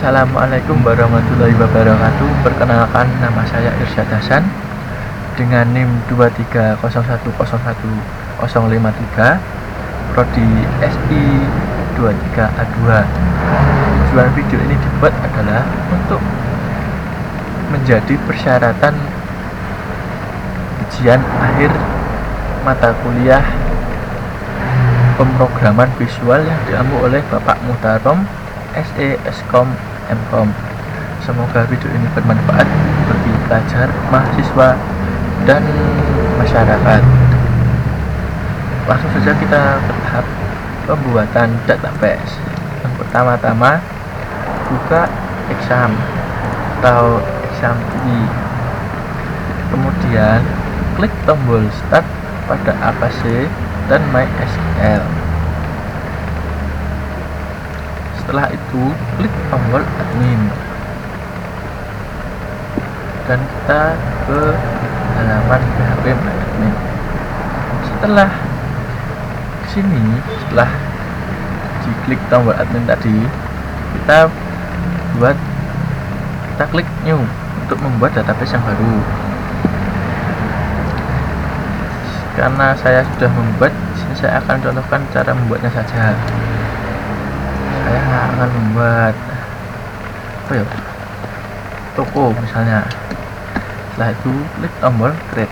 Assalamualaikum warahmatullahi wabarakatuh. Perkenalkan, nama saya Irsyad Hasan dengan NIM 230101053, prodi SI 23A2. Tujuan video ini dibuat adalah untuk menjadi persyaratan ujian akhir mata kuliah pemrograman visual yang diambil oleh Bapak Muhtarom SE Eskom Mkom. Semoga video ini bermanfaat bagi pelajar, mahasiswa, dan masyarakat. Langsung saja kita ke tahap pembuatan database. Yang pertama-tama, buka exam atau exam ini. Kemudian klik tombol start pada APC dan MySQL. Setelah itu klik tombol admin dan kita ke halaman PHP MyAdmin. Setelah diklik tombol admin tadi, kita klik new untuk membuat database yang baru. Karena saya sudah membuat, saya akan contohkan cara membuatnya saja. Saya akan membuat toko misalnya. Setelah itu klik tombol create.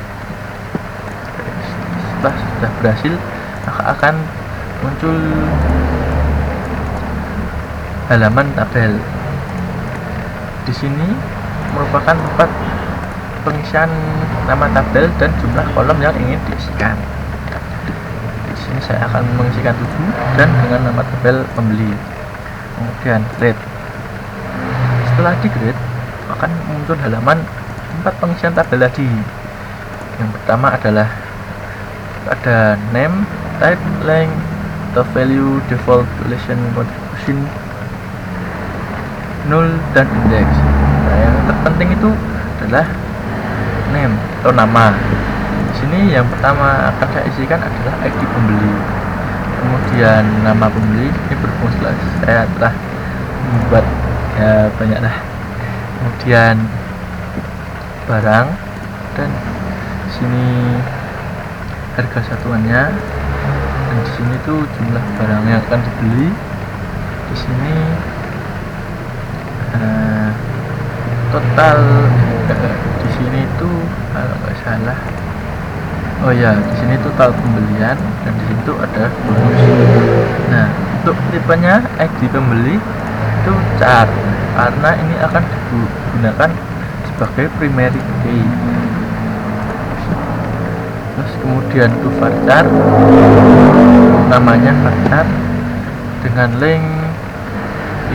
Setelah sudah berhasil, maka akan muncul halaman tabel. Di sini merupakan tempat pengisian nama tabel dan jumlah kolom yang ingin diisikan. Di sini saya akan mengisikan 7 dan dengan nama tabel pembeli. Kemudian create. Setelah di create, akan muncul halaman tempat pengisian tabel tadi. Yang pertama adalah ada name, type, length, atau value, default, relation, contribution, null, dan index. Nah, yang terpenting itu adalah name atau nama. Di sini yang pertama akan saya isikan adalah ID pembeli. Kemudian nama pembeli ini berhubung saya telah membuat banyak lah. Kemudian barang, dan di sini harga satuannya, dan di sini tuh jumlah barang yang akan dibeli. Di sini total di sini tuh kalau nggak salah, di sini total pembelian, dan di situ ada bonus. Nah, untuk tipenya ID pembeli itu chart, karena ini akan digunakan sebagai primary key. Terus kemudian itu varchar, namanya varchar dengan link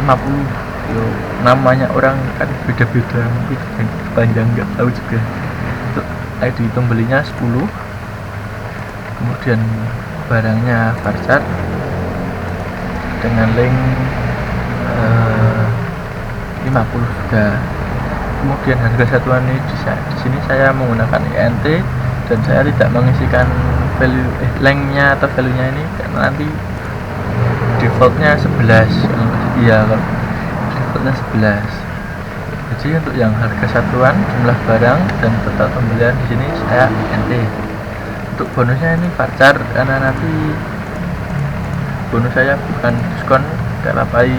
50. Namanya orang kan beda-beda, mungkin yang panjang nggak tahu juga. Untuk ID pembelinya 10, kemudian barangnya varchar dengan link 50 juga. Kemudian harga satuan ini di sini saya menggunakan INT dan saya tidak mengisikan value length-nya atau value-nya ini karena nanti defaultnya 11. Defaultnya 11. Jadi untuk yang harga satuan, jumlah barang, dan total pembelian di sini saya INT. Untuk bonusnya ini varchar karena nanti bonus saya bukan diskon dapat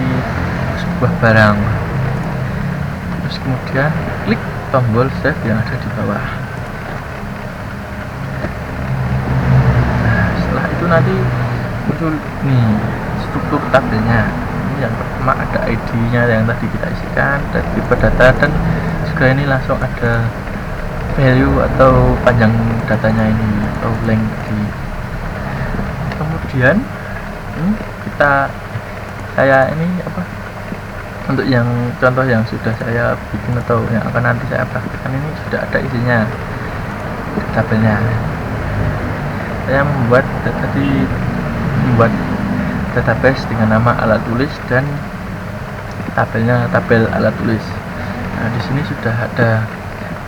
sebuah barang. Terus kemudian klik tombol save yang ada di bawah. Nah, setelah itu nanti muncul nih struktur tabelnya. Ini yang pertama ada ID-nya yang tadi kita isikan, dan tipe data, dan juga ini langsung ada value atau panjang datanya ini atau length tadi. Kemudian saya ini untuk yang contoh yang sudah saya bikin atau yang akan nanti saya praktikkan, ini sudah ada isinya di tabelnya. Saya membuat database dengan nama alat tulis dan tabelnya tabel alat tulis. Nah, di sini sudah ada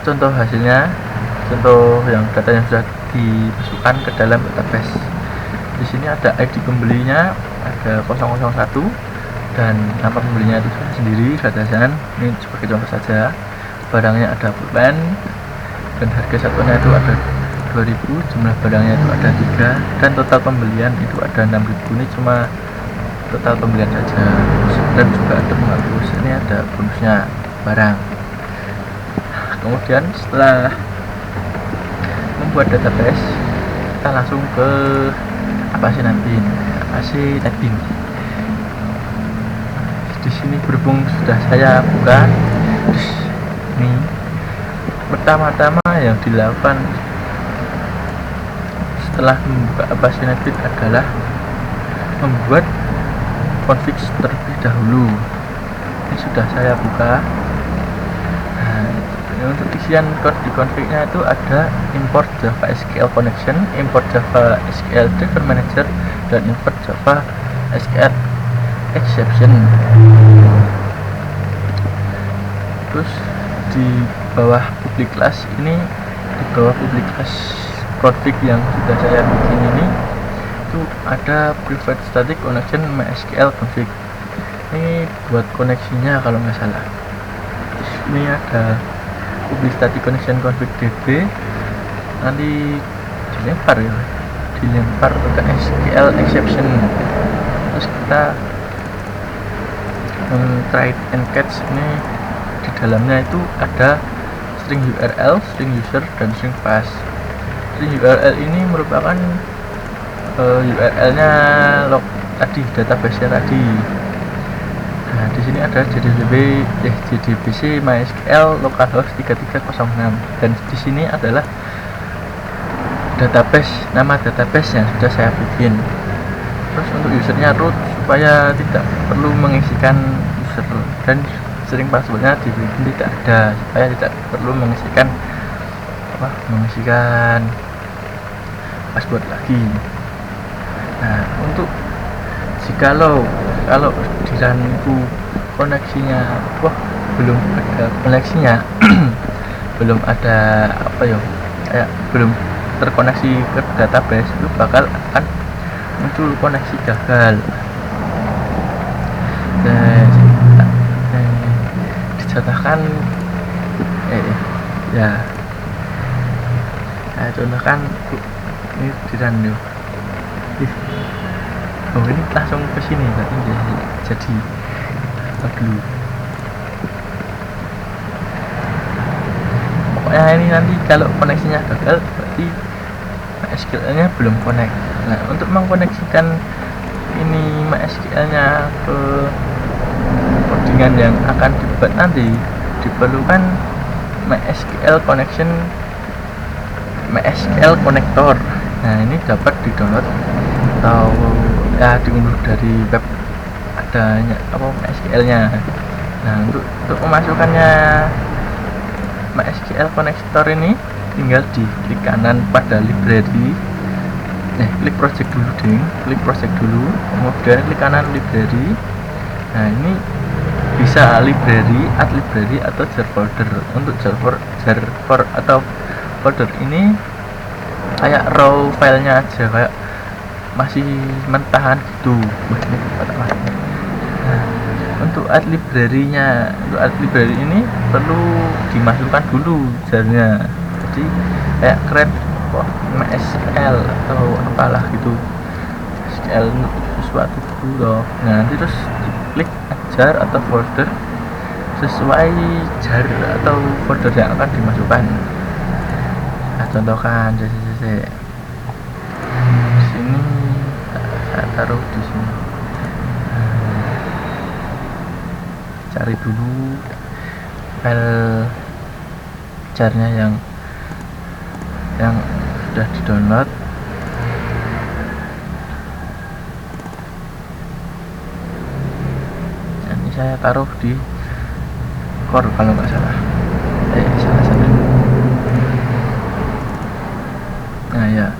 contoh hasilnya, contoh yang data yang sudah dimasukkan ke dalam database. Di sini ada ID pembelinya, ada 001, dan nama pembelinya itu saya sendiri, Radasan. Ini sebagai contoh saja, barangnya ada pulpen dan harga satuannya itu ada 2000, jumlah barangnya itu ada 3, dan total pembelian itu ada 6000. Ini cuma total pembelian saja, dan juga ada penghapus. Ini ada bonusnya barang. Kemudian setelah membuat database, kita langsung ke apasi admin. Di sini berhubung sudah saya buka, ini pertama-tama yang dilakukan setelah membuka apasi admin adalah membuat config terlebih dahulu. Ini sudah saya buka. Nah, untuk isian di config-nya itu ada import Java SQL connection, import Java SQL driver manager, dan import Java SQL exception. Terus di bawah public class ini, di bawah public class config yang sudah saya bikin ini, itu ada private static connection MySQL config. Ini buat koneksinya kalau nggak salah. Terus ini ada public static connection config db, nanti dilempar ke SQL exception. Terus kita try and catch. Ini di dalamnya itu ada string URL, string user, dan string pass. String URL ini merupakan URL-nya log tadi, database-nya tadi. Nah, di sini ada JDBC MySQL localhost 3306, dan di sini adalah nama database yang sudah saya bikin. Terus untuk usernya root, supaya tidak perlu mengisikan user, dan string passwordnya dibikin tidak ada, supaya tidak perlu mengisikan password lagi. Nah, untuk jikalau di LAN itu koneksinya belum ada koneksinya belum ada belum terkoneksi ke database, itu bakal akan muncul koneksi gagal. Dan dicontohkan contohkan ini di LAN yuk. Ini langsung ke sini berarti jadi dulu. Pokoknya ini nanti kalau koneksinya gagal berarti MySQL-nya belum connect. Nah, untuk mengkoneksikan ini MySQL-nya ke codingan yang akan dibuat nanti, diperlukan MySQL connector. Nah, ini dapat di-download atau diunduh dari web, adanya MySQL-nya. Nah, untuk memasukkannya MySQL connector ini, tinggal di klik kanan pada library, klik project dulu, kemudian klik kanan library. Nah, ini bisa add library atau jar folder. Untuk jar atau folder ini kayak raw filenya aja, kayak masih mentahan gitu. Nah, untuk add library ini perlu dimasukkan dulu jarnya. Jadi kayak create MySQL atau apalah gitu, SQL sesuatu dulu. Nah, nanti terus klik jar atau folder sesuai jar atau folder yang akan dimasukkan. Nah, contohkan di sini saya taruh di sini. Cari dulu file jarnya yang sudah di-download. Ini saya taruh di core kalau nggak salah. Salah satu. Nah ya,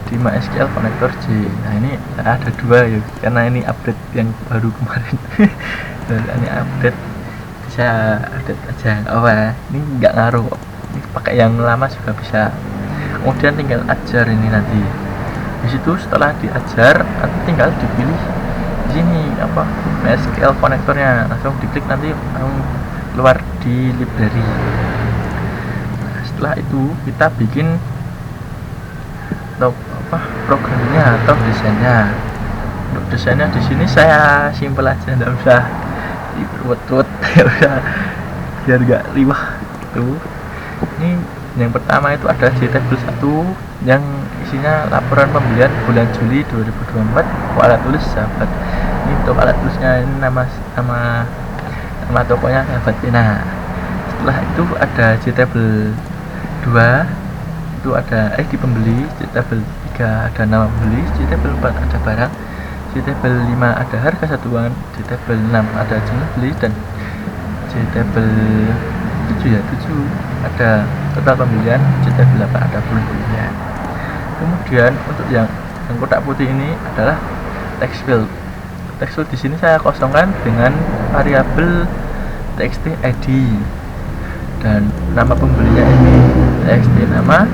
di MySQL connector J. Nah, ini ada dua ya, karena ini update yang baru kemarin. Ini update, saya update aja. Ini nggak ngaruh, ini pakai yang lama juga bisa. Kemudian tinggal ajar ini nanti. Di situ setelah diajar, nanti tinggal dipilih di sini apa MySQL konektornya, langsung diklik nanti langsung keluar di library. Nah, setelah itu kita bikin atau programnya atau desainnya. Untuk desainnya di sini saya simpel aja, nggak usah diperwet-wet ya udah biar nggak liwah gitu. Ini yang pertama itu ada JTable 1 yang isinya laporan pembelian bulan Juli 2024, alat tulis sahabat. Ini untuk alat tulisnya, ini nama tokonya sahabat Pena. Setelah itu ada JTable 2 itu ada di pembeli, JTable 3 ada nama pembeli, JTable 4 ada barang, JTable 5 ada harga satuan, JTable 6 ada jumlah beli, dan JTable 7 ada total pembelian, JTable 8 ada volume pembelian. Kemudian untuk yang kotak putih ini adalah text field. Text field di sini saya kosongkan dengan variabel txt id, dan nama pembelinya ini txt nama.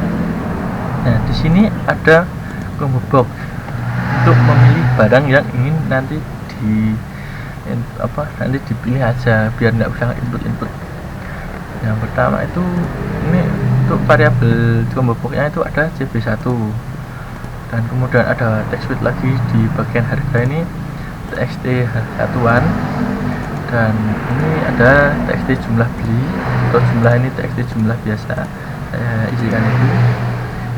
Nah, di sini ada combo box untuk memilih barang yang ingin nanti dipilih aja biar nggak usah input. Yang pertama itu ini untuk variabel combo boxnya itu ada cb1, dan kemudian ada text field lagi di bagian harga ini txt satuan, dan ini ada txt jumlah beli atau jumlah ini txt jumlah biasa saya isikan itu.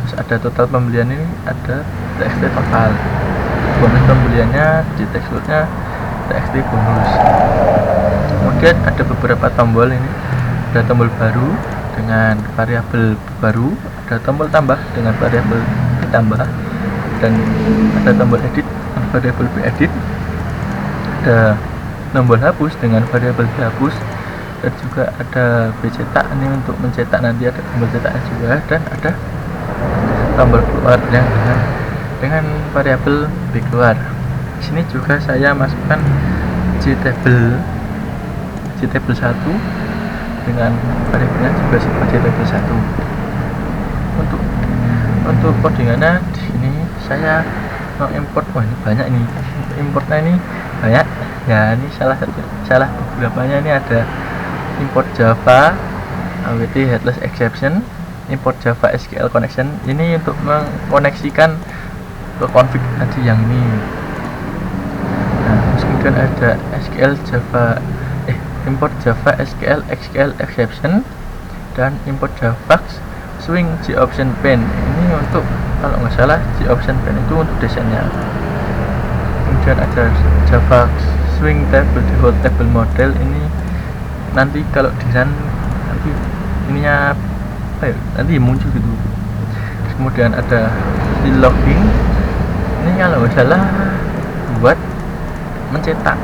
Terus ada total pembelian, ini ada txt total, bonus pembeliannya di text fieldnya txt bonus. Kemudian ada beberapa tombol, ini ada tombol baru dengan variabel baru, ada tombol tambah dengan variabel ditambah, dan ada tombol edit dengan variabel edit, ada tombol hapus dengan variabel dihapus, dan juga ada cetak, ini untuk mencetak nanti ada tombol cetaknya juga, dan ada tombol keluar yang dengan variabel b keluar. Di sini juga saya masukkan JTable 1 dengan variabelnya juga sebagai JTable 1. Untuk codingannya di sini saya mau import, ini banyak, ini importnya ini banyak ya. Ini salah beberapanya, ini ada import Java awt headless exception, import Java SQL connection, ini untuk mengkoneksikan ke config tadi yang ini. Nah, kemudian ada import Java SQL exception, dan import Java swing Goption pane. Ini untuk, kalau nggak salah, Goption pane itu untuk desainnya. Kemudian ada Java swing table default table model, ini nanti kalau desain nanti ininya nanti muncul gitu. Kemudian ada logging, ini kalau nggak salah buat mencetak.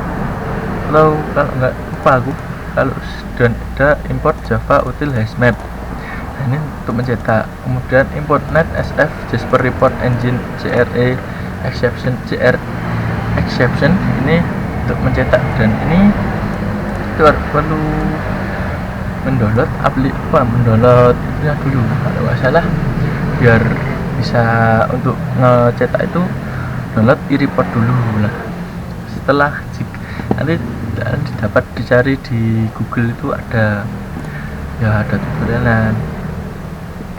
Kalau nggak lupa aku, kalau dan ada import Java util hashmap, nah, ini untuk mencetak. Kemudian import net sf Jasper report engine JRE exception ini untuk mencetak, dan ini perlu mendownload mendownload itunya dulu kalau nggak salah, biar bisa untuk ngecetak itu download e-report dulu lah. Setelah nanti dapat dicari di Google, itu ada tutorialnya.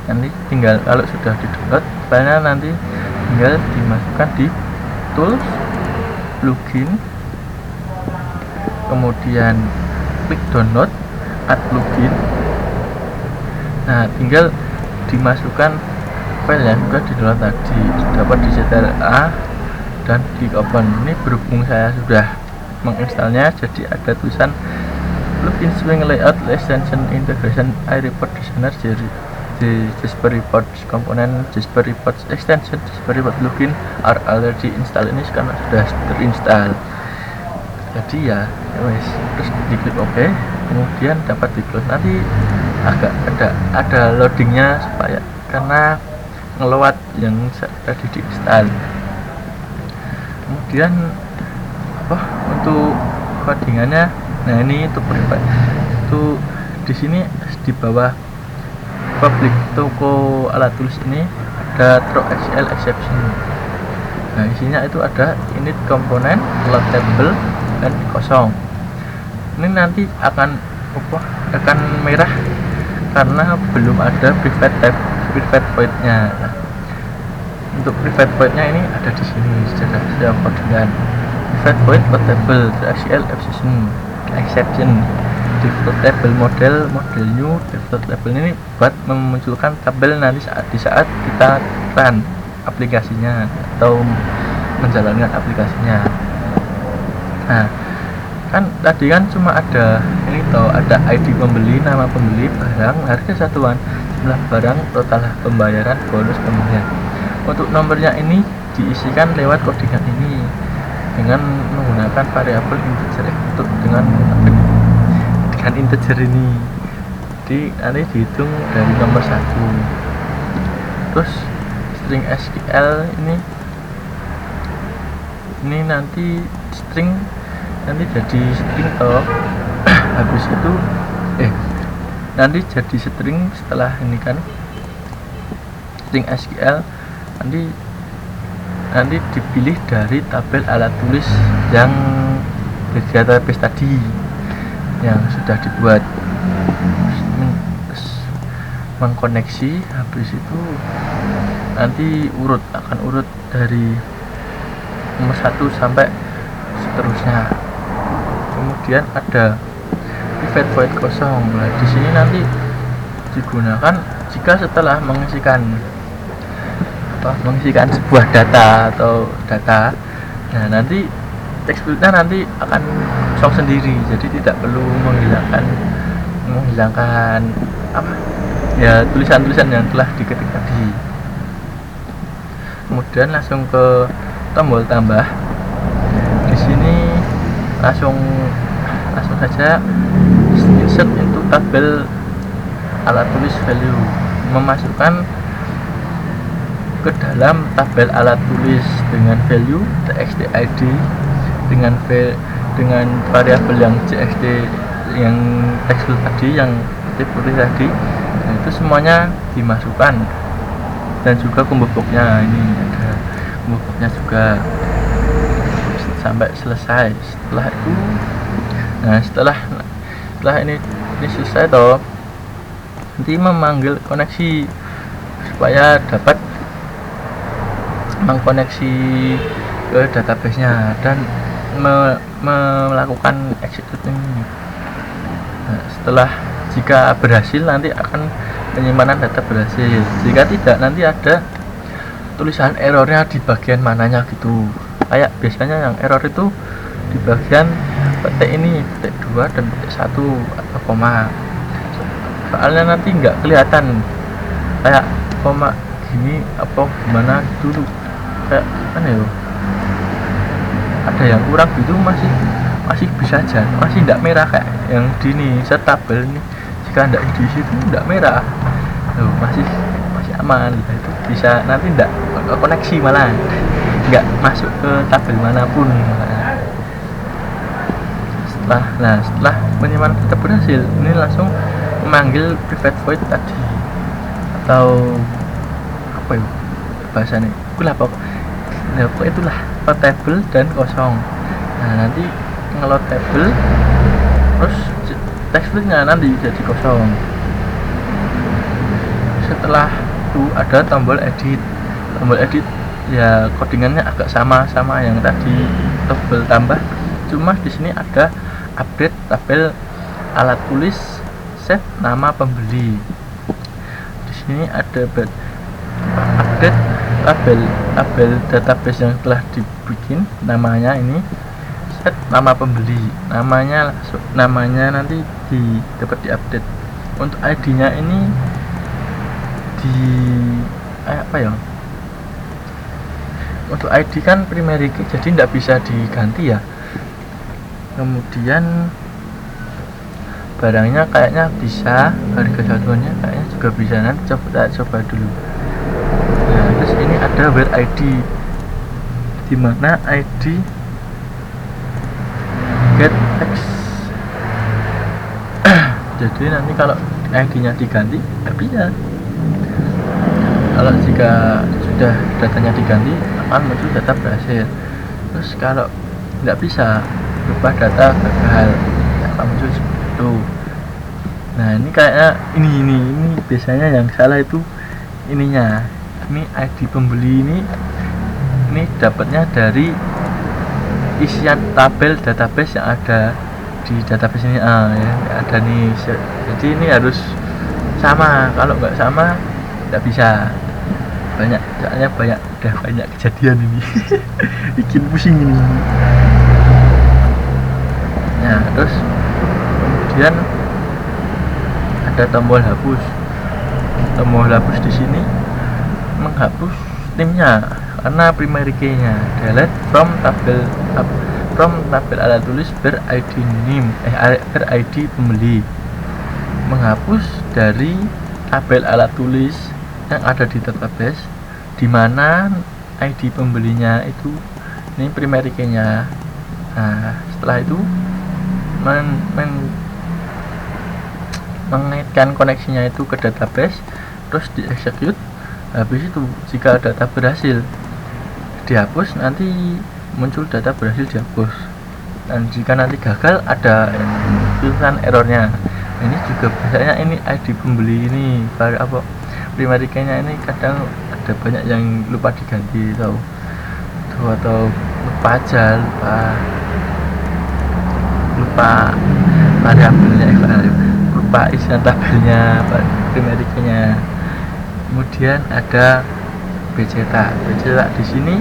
Nanti tinggal kalau sudah di download filenya, nanti tinggal dimasukkan di tools, plugin, kemudian klik download, add plugin. Nah, tinggal dimasukkan file yang sudah di download tadi, dapat di Ctrl+A dan di open. Ini berhubung saya sudah menginstalnya, jadi ada tulisan plugin swing layout extension integration iReport designer Jasper Reports komponen Jasper Reports extension Jasper Report plugin are already installed. Ini karena sudah terinstall, jadi ya wes, terus diklik OK, kemudian dapat di close. Nanti agak ada loadingnya supaya karena ngeload yang tadi diinstal. Kemudian untuk codingannya, nah ini untuk itu di sini di bawah public toko alat tulis ini ada throw XL exception. Nah, isinya itu ada init komponen, loadable, dan kosong. Ini nanti akan merah karena belum ada private void-nya. Nah, untuk private void-nya ini ada di sini sudah codingan. Private void loadable SQL exception default table model new default table ini buat memunculkan tabel nanti di saat kita run aplikasinya atau menjalankan aplikasinya. Nah, kan tadi kan cuma ada ini ada ID pembeli, nama pembeli, barang, harga satuan, jumlah barang, total pembayaran, bonus pembelian. Untuk nomornya ini diisikan lewat codingan ini dengan menggunakan variabel integer dengan integer ini. Jadi nanti dihitung dari nomor 1. Terus string SQL ini nanti string nanti jadi string habis itu nanti jadi string setelah ini kan string SQL nanti dipilih dari tabel alat tulis yang di database tadi yang sudah dibuat, mengkoneksi. Habis itu nanti akan urut dari nomor 1 sampai seterusnya. Kemudian ada private void kosong. Nah, di sini nanti digunakan jika setelah mengisikan sebuah data. Nah, nanti text fieldnya nanti akan kosong sendiri, jadi tidak perlu menghilangkan tulisan-tulisan yang telah diketik tadi. Kemudian langsung ke tombol tambah. Di sini langsung saja insert into tabel alat tulis value, memasukkan ke dalam tabel alat tulis dengan value txt id dengan variabel yang txt yang text tadi yang ketik putih tadi. Nah, itu semuanya dimasukkan dan juga combo box-nya, ini ada combo box-nya juga sampai selesai. Setelah itu setelah ini selesai nanti memanggil koneksi supaya dapat mengkoneksi ke database-nya dan melakukan execute ini. Nah, setelah jika berhasil nanti akan penyimpanan data berhasil. Jika tidak nanti ada tulisan errornya di bagian mananya gitu. Kayak biasanya yang error itu di bagian petik 2 dan petik 1 atau koma. Soalnya nanti nggak kelihatan kayak koma gini apa gimana dulu, kayak ada yang kurang gitu, masih bisa aja, masih tidak merah kayak yang di tabel ini. Jika tidak di situ tidak merah, masih aman. Itu bisa nanti tidak koneksi, malah nggak masuk ke tabel manapun. Setelah penyimpanan data berhasil, ini langsung memanggil private void tadi, atau apa ya bahasanya, itulah loadable dan kosong. Nah, nanti ngeload table terus text fieldnya nanti jadi kosong. Setelah itu ada tombol edit ya, codingannya agak sama yang tadi tombol tambah, cuma di sini ada update tabel alat tulis, save nama pembeli. Di sini ada update tabel database yang telah dibikin, namanya ini set nama pembeli, namanya nanti dapat diupdate. Untuk ID-nya ini untuk ID kan primary key, jadi tidak bisa diganti ya. Kemudian barangnya kayaknya bisa, harga satuannya kayaknya juga bisa, nanti coba dulu. Nah, terus ini ada where ID, dimana ID get text. Jadi nanti kalau ID nya diganti nggak bisa. Kalau jika sudah datanya diganti akan muncul data berhasil. Terus kalau nggak bisa berubah data gagal akan muncul seperti itu. Nah ini kayaknya ini biasanya yang salah itu ininya. Ini ID pembeli ini dapatnya dari isian tabel database yang ada di database ini ya ada nih. Jadi ini harus sama, kalau nggak sama nggak bisa. Soalnya udah banyak kejadian ini bikin pusing ini. Nah terus kemudian ada tombol hapus di sini menghapus timnya karena primary key-nya delete from tabel alat tulis ber ID pembeli, menghapus dari tabel alat tulis yang ada di database di mana ID pembelinya itu ini primary key-nya. Nah setelah itu mengaitkan koneksinya itu ke database, terus di execute. Habis itu jika data berhasil dihapus, nanti muncul data berhasil dihapus, dan jika nanti gagal ada tulisan errornya. Ini juga biasanya ini ID pembeli ini primary key-nya ini kadang ada banyak yang lupa diganti atau lupa variabelnya, lupa isian tabelnya primary key-nya. Kemudian ada bcetak di sini.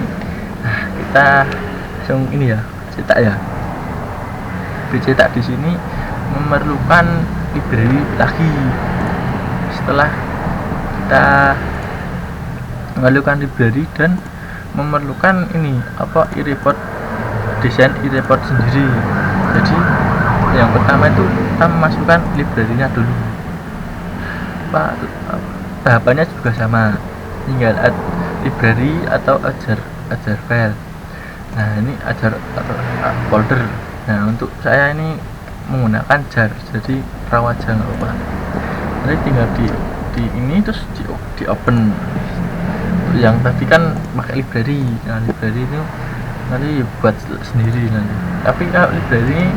Nah kita langsung ini ya bcetak di sini memerlukan library lagi. Setelah kita memerlukan library dan memerlukan ini desain e-report sendiri. Jadi yang pertama itu kita memasukkan library-nya dulu. Tahapannya juga sama, tinggal add library atau ajar file. Nah ini ajar atau folder. Nah untuk saya ini menggunakan jar, jadi raw aja nggak apa. Nanti tinggal di ini terus di open. Yang tadi kan pakai library. Nah library itu nanti buat sendiri nanti. Tapi kalau library ini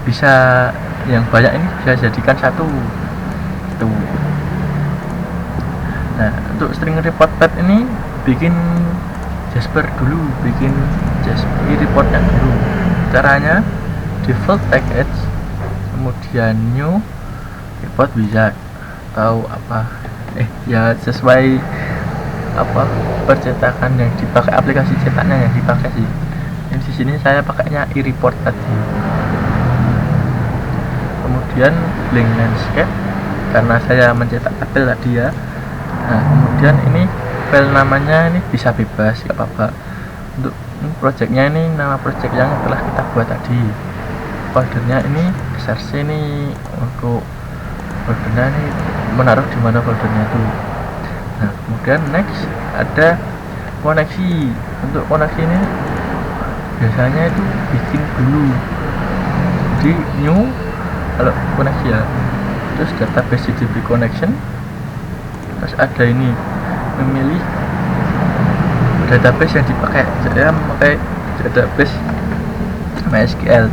bisa yang banyak ini bisa jadikan satu tuh. Nah untuk string report path ini bikin Jasper dulu, bikin Jasper reportnya dulu. Caranya default package, kemudian new report wizard atau ya sesuai percetakan yang dipakai, aplikasi cetaknya yang dipakai sih. Di sini saya pakainya e-report tadi. Kemudian blank landscape karena saya mencetak tabel tadi ya. Nah kemudian ini file namanya ini bisa bebas, gak apa-apa. Untuk projectnya ini nama project yang telah kita buat tadi. Foldernya ini src ini untuk foldernya ini menaruh di mana foldernya itu. Nah kemudian next ada koneksi. Untuk koneksi ini biasanya itu bikin dulu di new kalau koneksi ya, terus database HTTP connection, terus ada ini memilih database yang dipakai. Saya memakai database MySQL.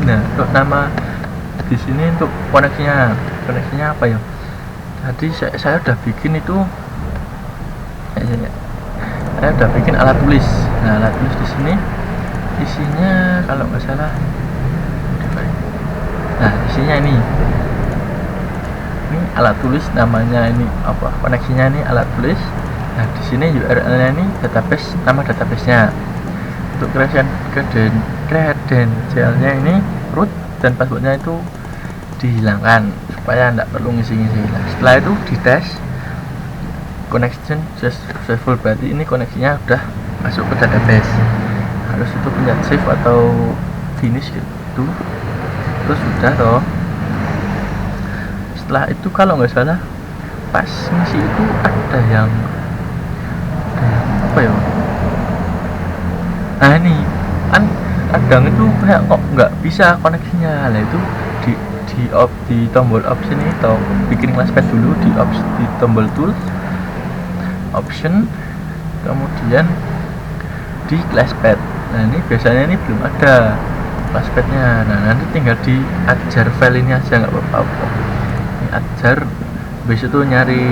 Nah untuk nama di sini untuk koneksinya apa ya, tadi saya udah bikin itu saya udah bikin alat tulis. Nah alat tulis di sini isinya kalau nggak salah, nah isinya ini alat tulis, namanya ini koneksinya ini alat tulis. Nah di sini URL-nya ini database, nama database-nya. Untuk kredensialnya ini root dan passwordnya itu dihilangkan supaya tidak perlu ngisi-ngisi. Nah, setelah itu di tes connection successful, berarti ini koneksinya udah masuk ke database. Harus itu punya save atau finish gitu, terus sudah toh. Setelah itu kalau nggak salah pas ngisi itu ada yang apa ya, nah ini kan kadang itu kayak kok nggak bisa koneksinya. Lah itu di tombol option itu bikin class path dulu, di tombol tools option, kemudian di classpath. Nah ini biasanya ini belum ada classpathnya. Nah nanti tinggal diajar file ini aja, nggak apa-apa. Ini ajar, habis itu nyari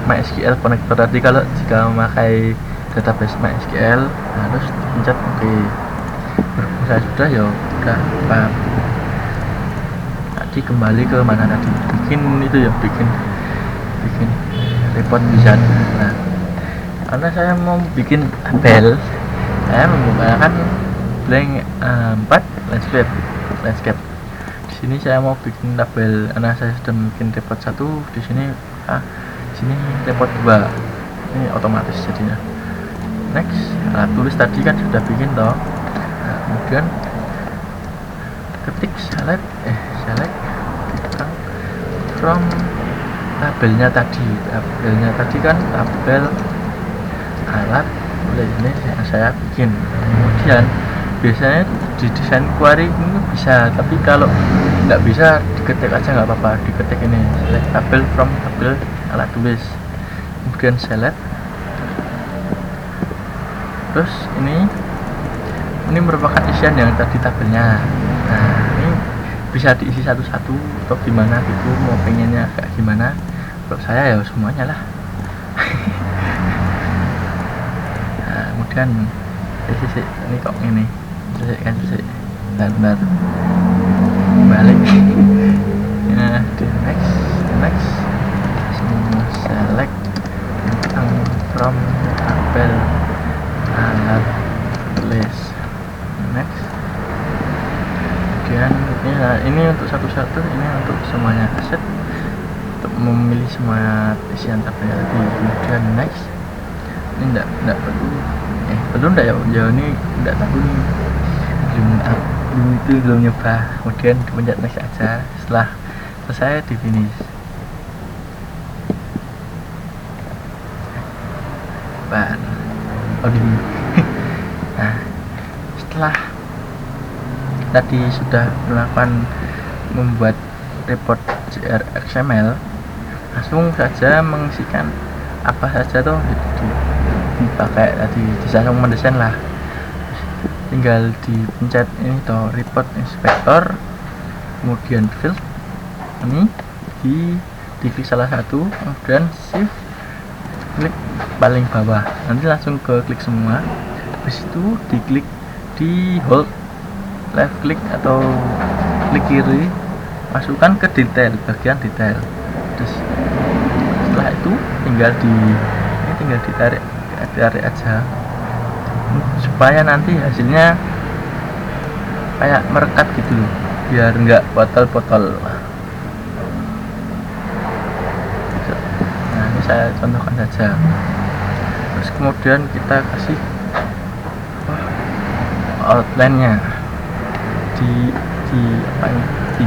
MySQL connector tadi kalau jika memakai database MySQL. Nah terus pencet OK. Berhubung saya sudah, ya udah paham. Tadi kembali ke mana tadi, bikin itu ya, bikin report bisa. Nah karena saya mau bikin tabel, saya menggunakan blank 4 landscape. Di sini saya mau bikin tabel, karena saya sudah bikin report 1 di sini. Di sini report 2, ini otomatis jadinya. Next, tulis tadi kan sudah bikin toh. Nah, kemudian ketik select from tabelnya tadi kan tabel alat ini yang saya bikin. Kemudian biasanya di desain query ini bisa, tapi kalau nggak bisa diketik aja nggak apa-apa, diketik ini select tabel from tabel alat tulis, kemudian select. Terus ini merupakan isian yang tadi tabelnya. Nah ini bisa diisi satu-satu atau gimana gitu, mau pengennya kayak gimana. Kalau saya ya semuanya lah. Nah kemudian ini kok ini bentar balik. Nah di next semua select from tabel alat tulis. Next, kemudian ini untuk satu-satu, ini untuk semuanya aset, untuk memilih semua isian tabelnya tadi. Kemudian next, ini enggak perlu enggak ya, ini enggak tahu nih, belum nyoba. Kemudian dipencet next aja. Setelah selesai di finish. Nah setelah tadi sudah melakukan membuat report XML, langsung saja mengisikan apa saja tuh dipakai tadi, langsung mendesain lah. Tinggal dipencet ini toh report inspector, kemudian field ini diklik salah satu, kemudian shift klik paling bawah, nanti langsung ke klik semua. Habis itu diklik di hold, left click atau klik kiri, masukkan ke detail, bagian detail. Terus setelah itu tinggal ditarik aja supaya nanti hasilnya kayak merekat gitu loh, biar enggak botol-botol. Nah ini saya contohkan saja. Terus kemudian kita kasih outline-nya di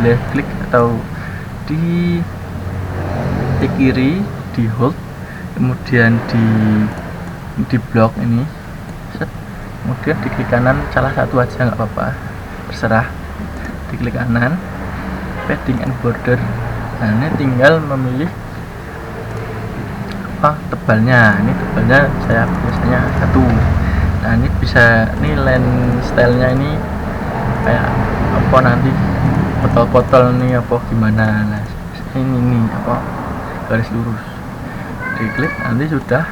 left click atau di kiri, di hold, kemudian di blok ini, kemudian di klik kanan salah satu aja nggak apa-apa, terserah. Di klik kanan padding and border. Nah ini tinggal memilih apa tebalnya. Ini tebalnya saya biasanya 1. Nah ini bisa, ini line stylenya ini kayak apa nanti, potol-potol nih apa gimana. Nah ini apa garis lurus, diklik nanti sudah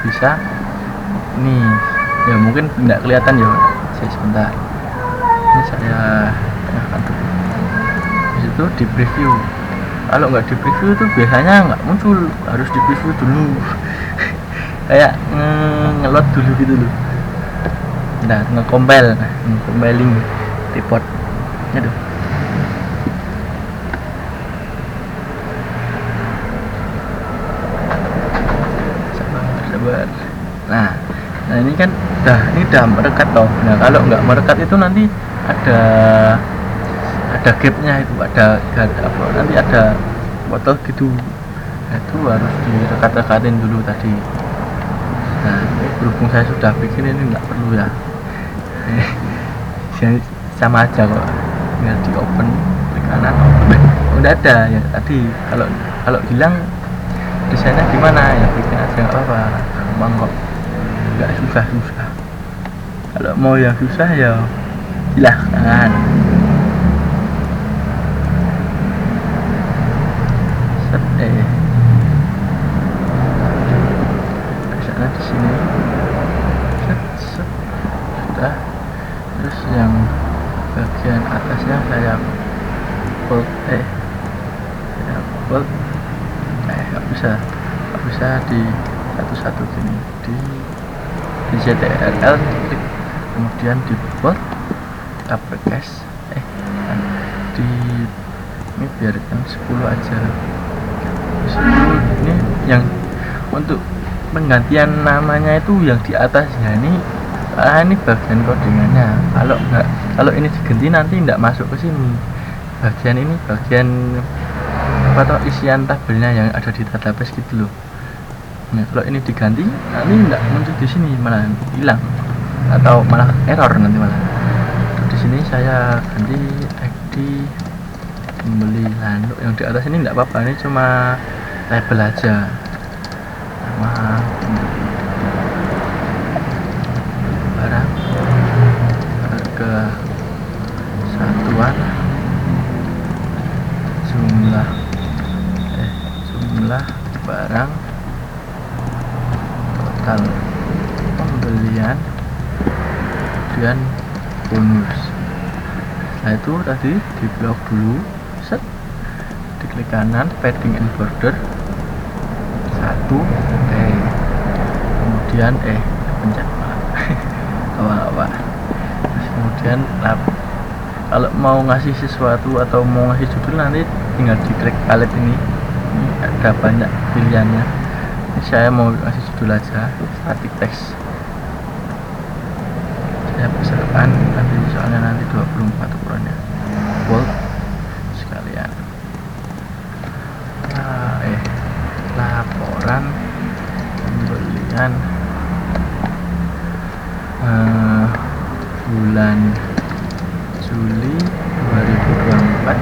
bisa. Ini ya mungkin tidak kelihatan ya, saya sebentar ini saya tengahkan dulu. Disitu di preview, kalau nggak di preview itu biasanya nggak muncul, harus di preview dulu. Kayak ngelot dulu gitu loh. Nah compiling reportnya tuh. Sabar. Nah ini kan udah merekat toh. Nah kalau nggak merekat itu nanti ada gapnya, itu ada apa, nanti ada botol gitu. Nah, itu harus direkat-rekatin dulu tadi. Nah ini berhubung saya sudah bikin, ini nggak perlu ya. Sama aja kok, tinggal di open, klik kanan open, udah ada ya tadi. Kalau hilang desainnya gimana ya bikin aja nggak apa-apa, gampang kok, nggak susah-susah. Kalau mau yang susah ya silahkan. Set kesana di sini, set sudah. Terus yang bagian atasnya saya bold, nggak bisa di satu-satu gini, di CTRL klik, kemudian di bold, uppercase, di ini biarkan 10 aja. Ini yang untuk penggantian namanya itu yang di atasnya ini, ini bagian codingannya. Kalau ini diganti nanti tidak masuk ke sini. Bagian ini bagian apa atau isian tabelnya yang ada di database gitu loh. Nah, kalau ini diganti nanti tidak muncul di sini, malah hilang atau malah error nanti malah. Di sini saya ganti ID membeli. Nah, untuk yang di atas ini tidak apa-apa, ini cuma label aja. Nama barang, harga, satuan, jumlah barang, total pembelian, kemudian bonus. Setelah itu tadi di blok dulu, set, diklik kanan padding and border 1, kemudian pencet apa terus kemudian kalau mau ngasih sesuatu atau mau ngasih judul nanti tinggal diklik palet ini ada banyak pilihannya. Ini saya mau ngasih judul aja, static text. Saya besarkan nanti, soalnya nanti 24 ukurannya, bold sekalian. Laporan pembelian bulan Juli 2024,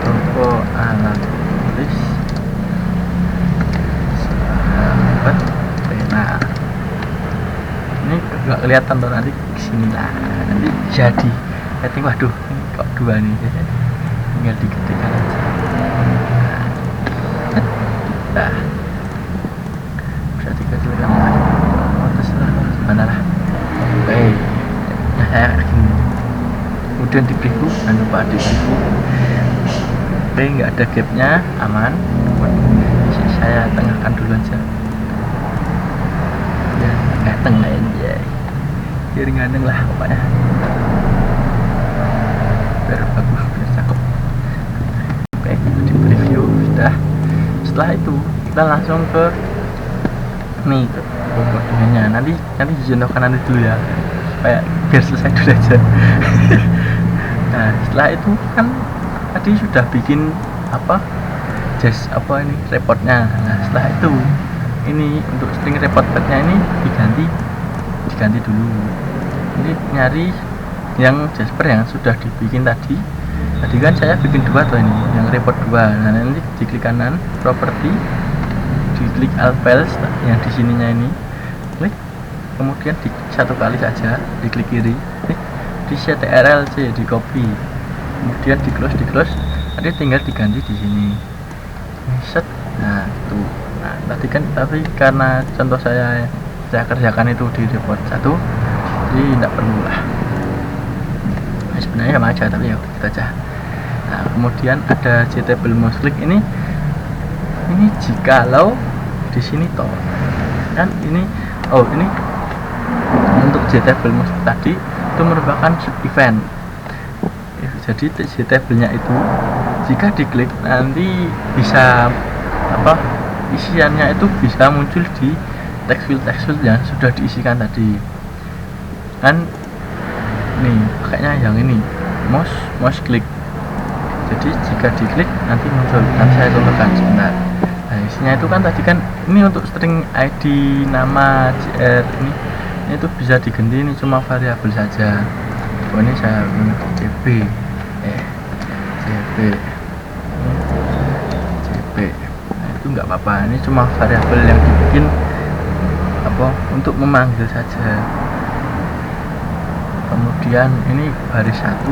toko alat tulis, sahabat pena. Ini nggak kelihatan tuh, nanti kesini lah, nanti jadi setting. Waduh, ini kok 2 nih, tinggal diketikkan aja. Nah, bisa dikecilkan lah, terserah gimana lah. Nah, saya gini. Kemudian di preview, jangan lupa di preview. Nggak ada gapnya, aman. Saya tengahkan dulu aja ya, tengah aja biar ngandeng lah pokoknya, biar bagus, biar cakep. Oke, di preview sudah. Setelah itu kita langsung ke nih, ke kodenya. Nanti dicontohkan nanti dulu ya, supaya biar selesai dulu aja. Nah, setelah itu kan tadi sudah bikin ini reportnya. Nah, setelah itu ini untuk string report path-nya ini diganti dulu. Ini nyari yang Jasper yang sudah dibikin tadi kan saya bikin 2 tuh, ini yang report 2. Nah, nanti diklik kanan property, diklik all files yang di sininya ini, klik, kemudian di 1 kali saja diklik kiri, klik, di CTRL C, di copy, kemudian di close, nanti tinggal diganti di sini, set. Nah, itu. Nah, tapi karena contoh saya kerjakan itu di report 1, jadi tidak perlu lah. Nah, sebenarnya sama aja, tapi ya kita aja. Nah, kemudian ada JTable mouse click ini jikalau di sini toh kan ini untuk JTable mouse tadi itu merupakan event. Jadi JTable-nya itu jika diklik nanti bisa isiannya itu bisa muncul di text field yang sudah diisikan tadi kan. Nih pakainya yang ini mouse click, jadi jika diklik nanti muncul. Nanti saya contohkan sebentar. Nah, isinya itu kan tadi kan ini untuk string ID, nama, JR, ini itu bisa diganti, ini cuma variabel saja. Ini saya gunakan JB. Nah, itu itu nggak apa-apa, ini cuma variabel yang dibikin untuk memanggil saja. Kemudian ini baris 1,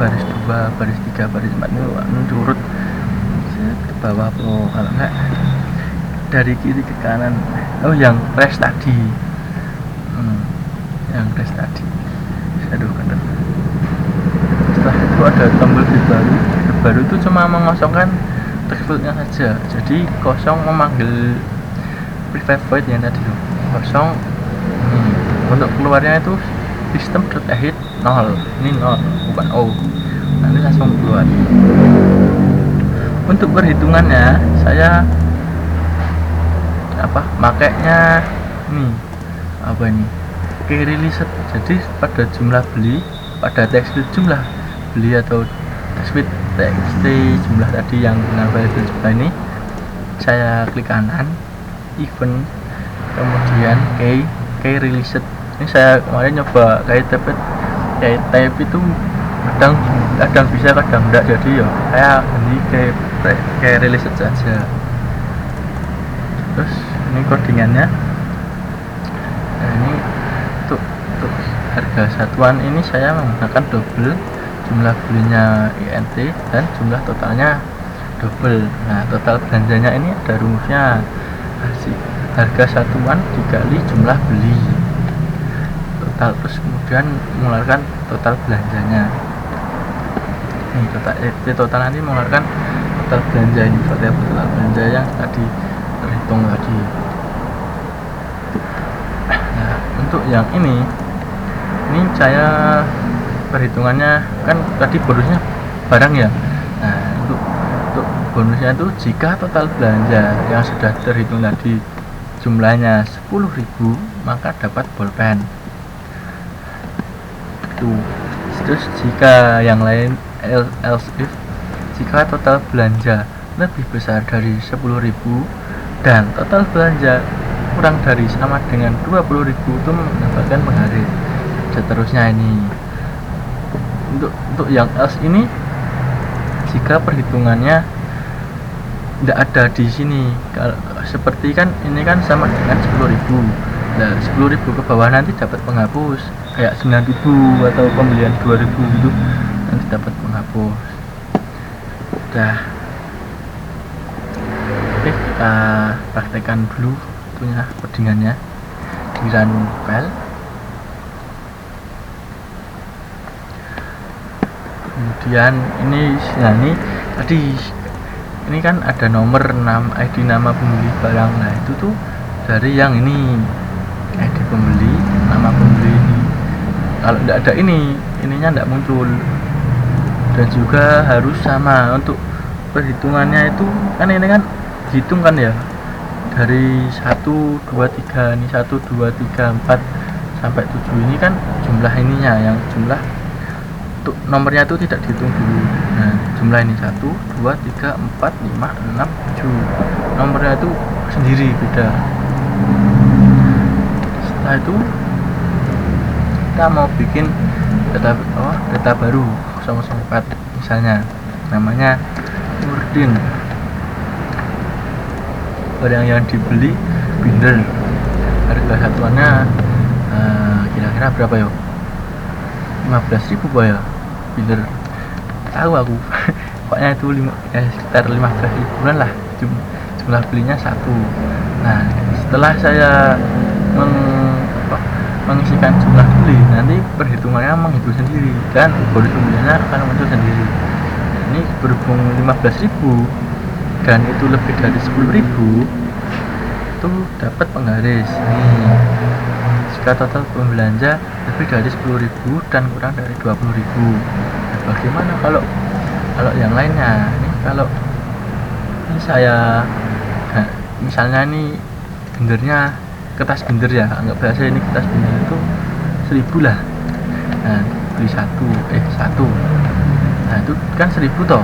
baris 2, baris 3, baris 4 ini turut ke bawah kalau enggak dari kiri ke kanan. Yang rest tadi aduh kan. Setelah itu ada tombol baru itu cuma mengosongkan text fieldnya saja, jadi kosong memanggil private void yang tadi kosong. Untuk keluarnya itu system.exit 0, ini 0 bukan O, nanti langsung keluar. Untuk perhitungannya saya makainya ini key release. Jadi pada jumlah beli, pada text jumlah beli atau text jumlah tadi yang dengan variable jumlah ini, saya klik kanan event, kemudian key release. Ini saya kemarin nyoba kayak type itu kadang bisa kadang enggak, jadi ya saya ganti kayak release saja. Terus ini codingannya. Nah, ini untuk harga satuan ini saya menggunakan double, jumlah belinya INT dan jumlah totalnya double. Nah, total belanjanya ini ada rumusnya, harga satuan dikali jumlah beli total, terus kemudian mengeluarkan total belanjanya. Ini total nanti mengeluarkan total belanja, ini total belanja yang tadi terhitung tadi. Nah, untuk yang ini saya perhitungannya kan tadi bonusnya barang ya. Nah, untuk bonusnya itu jika total belanja yang sudah terhitung tadi jumlahnya 10.000, maka dapat bolpen. Terus jika yang lain else if, jika total belanja lebih besar dari 10.000 dan total belanja kurang dari sama dengan 20.000 itu mendapatkan penggaris. Seterusnya ini untuk yang else ini, jika perhitungannya tidak ada di sini, kalau seperti kan ini kan sama dengan 10.000. Nah, 10.000 ke bawah nanti dapat penghapus, kayak 9.000 atau pembelian 2.000 gitu nanti dapat penghapus. Oke, kita praktekkan dulu punya codingannya di run file. Kemudian ini tadi ini kan ada nomor ID nama pembeli barang. Nah, itu tuh dari yang ini ID pembeli, nama pembeli ini. Kalau tidak ada ininya tidak muncul. Dan juga harus sama untuk perhitungannya itu kan ini kan dihitung kan ya dari 1, 2, 3 ini 1, 2, 3, 4 sampai 7 ini kan jumlah ininya, yang jumlah untuk nomornya itu tidak dihitung dulu. Nah, jumlah ini 1, 2, 3, 4, 5, 6, 7 nomornya itu sendiri beda. Setelah itu kita mau bikin data baru 004, misalnya namanya Nurdin, barang yang dibeli binder, harga satuannya kira-kira berapa ya, 15.000 Pak ya binder, tahu aku pokoknya itu sekitar 15.000-an lah jumlah belinya 1. Nah, setelah saya mengisikan jumlah beli, nanti perhitungannya menghitung sendiri dan bonus pembeliannya akan muncul sendiri. Nah, ini berhubung 15.000 dan itu lebih dari 10.000 itu dapat penggaris nih. Jika total pembelanja lebih dari 10.000 dan kurang dari 20.000. Nah, bagaimana kalau yang lainnya? Ini kalau ini saya misalnya ini bindernya kertas binder ya, anggap saja ini kertas binder itu 1.000 lah. Nah, beli 1. Nah, itu kan 1.000 toh,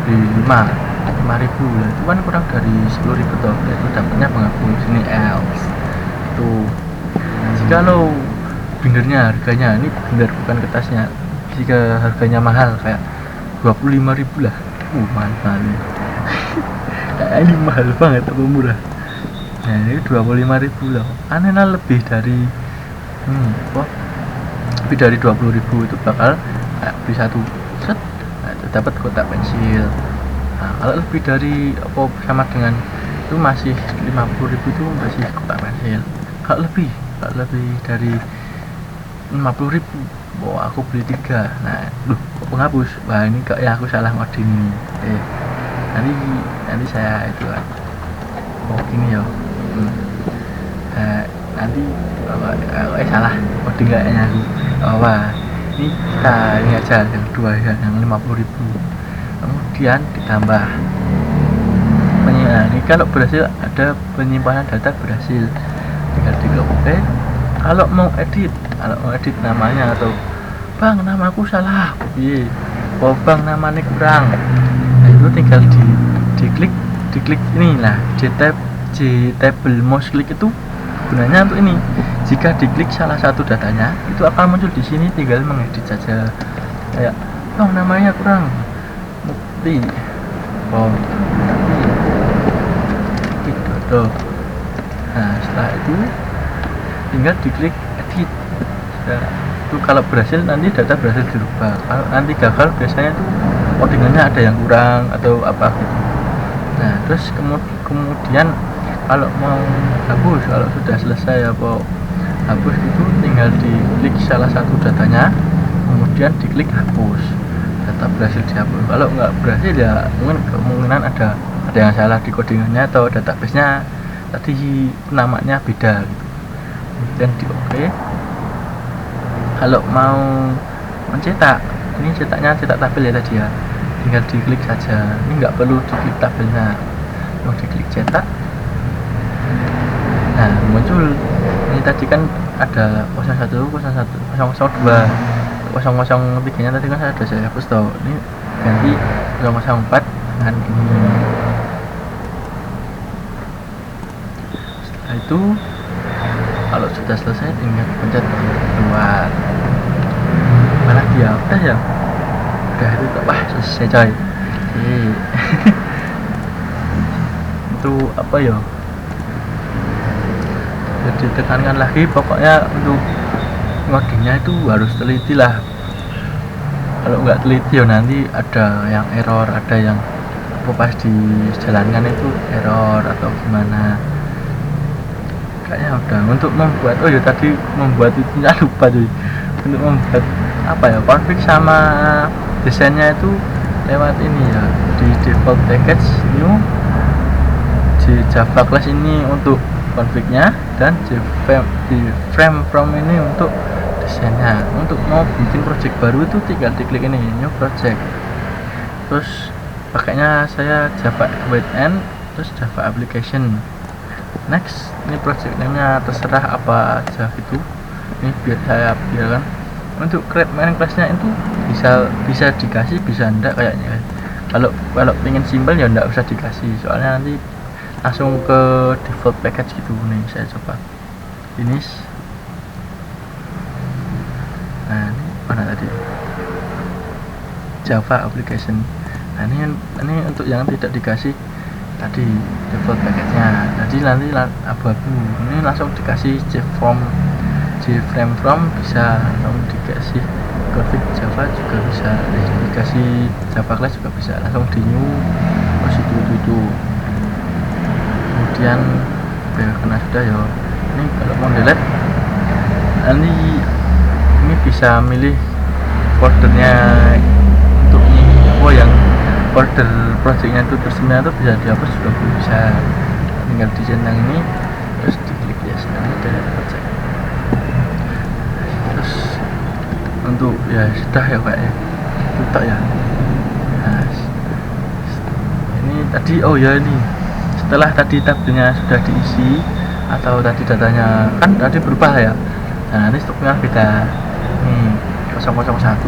di 5.000 lah, itu kan kurang dari 10.000 toh, itu dapatnya penghapus. Ini else itu jika lo bindernya harganya, ini binder bukan kertasnya, jika harganya mahal kayak 25.000 lah, mahal ini mahal banget apa murah. Nah ini 25.000 loh, anehnya lebih dari lebih dari 20.000 itu bakal beli satu set, nah, itu dapat kotak pensil. Nah kalau lebih dari apa sama dengan itu masih 50.000 itu masih kotak pensil. Kalau lebih dari 50.000, wah aku beli 3. Nah kok penghapus, wah ini kayak aku salah ngoding ini. Nanti saya itu kan gini ya. Nanti salah coding kayaknya aku. Wah ini kita ini aja yang kedua ya, yang 50.000 kemudian ditambah ini kalau berhasil ada penyimpanan data berhasil, tinggal di oke. Kalau mau edit namanya atau bang namaku salah bang namanya kurang, nah itu tinggal diklik ini lah, table mouse click itu gunanya untuk ini. Jika diklik salah satu datanya itu akan muncul di sini, tinggal mengedit saja kayak namanya kurang Mukti gitu. Nah setelah itu tinggal diklik edit. Itu kalau berhasil nanti data berhasil dirubah. Kalau nanti gagal biasanya itu codingannya ada yang kurang atau apa gitu. Nah terus kemudian kalau mau hapus, kalau sudah selesai hapus itu tinggal diklik salah satu datanya, kemudian diklik hapus, data berhasil dihapus. Kalau nggak berhasil ya mungkin kemungkinan ada yang salah di codingannya atau database-nya tadi namanya beda gitu. Kemudian di oke. Kalau mau mencetak, ini cetak tabel ya tadi ya, tinggal diklik saja, ini nggak perlu diklik tabelnya, mau diklik cetak. Nah muncul ini tadi kan ada 01, 01, 002, 003 nya tadi kan saya hapus toh, ini ganti 004 dengan ini. Setelah itu kalau sudah selesai tinggal pencet keluar. Mana dia udah ya, udah itu wah selesai coy. Itu apa ya, jadi tekankan lagi pokoknya untuk ngodingnya itu harus teliti lah. Kalau nggak teliti ya nanti ada yang error, ada yang pas dijalankan itu error atau gimana. Kayaknya udah untuk membuat tadi membuat itu nggak lupa cuy, untuk membuat apa ya config sama desainnya itu lewat ini ya, di default package new di Java class ini untuk config-nya, dan di frame from ini untuk desainnya. Untuk mau bikin project baru itu tinggal diklik ini new project, terus pakainya saya Java End, terus Java application. Next, ini project name-nya terserah apa aja gitu. Ini biar saya biarkan. Untuk create main class-nya itu bisa dikasih, bisa enggak kayaknya. Kalau pengen simple ya enggak usah dikasih, soalnya nanti langsung ke default package gitu. Nih saya coba finish. Nah ini mana tadi, Java application. Nah ini untuk yang tidak dikasih tadi default package-nya, jadi nanti abu-abu. Ini langsung dikasih JFrame from bisa, langsung dikasih config Java juga bisa, dikasih Java class juga bisa, langsung di new terus itu. Kemudian karena sudah ya, ini kalau mau delete nanti ini bisa milih foldernya untuk yang folder projectnya itu tersedia itu bisa dihapus juga bisa, tinggal di centang ini terus diklik yes, nanti delete project. Terus untuk ya sudah ya kayaknya tutup ya. Nah, ini tadi ini setelah tadi tabelnya sudah diisi atau tadi datanya kan tadi berubah ya. Nah ini stoknya beda nih, 001, 002,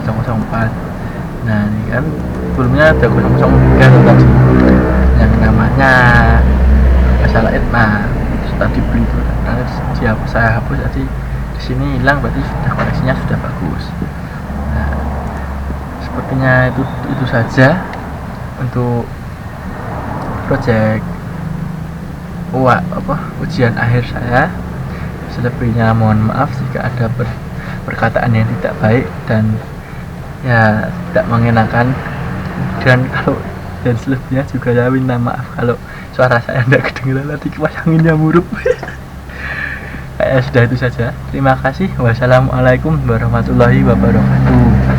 004. Nah ini kan sebelumnya ada 003 tadi yang namanya masalah nah tadi beli itu nanti saya hapus tadi, di sini hilang berarti sudah koneksinya sudah bagus. Nah sepertinya itu saja untuk project ujian akhir saya. Selebihnya mohon maaf jika ada perkataan yang tidak baik dan ya tidak mengenakan, dan selebihnya juga saya minta maaf kalau suara saya tidak kedengaran, nanti kipas anginnya murup. Sudah itu saja, terima kasih. Wassalamualaikum warahmatullahi wabarakatuh.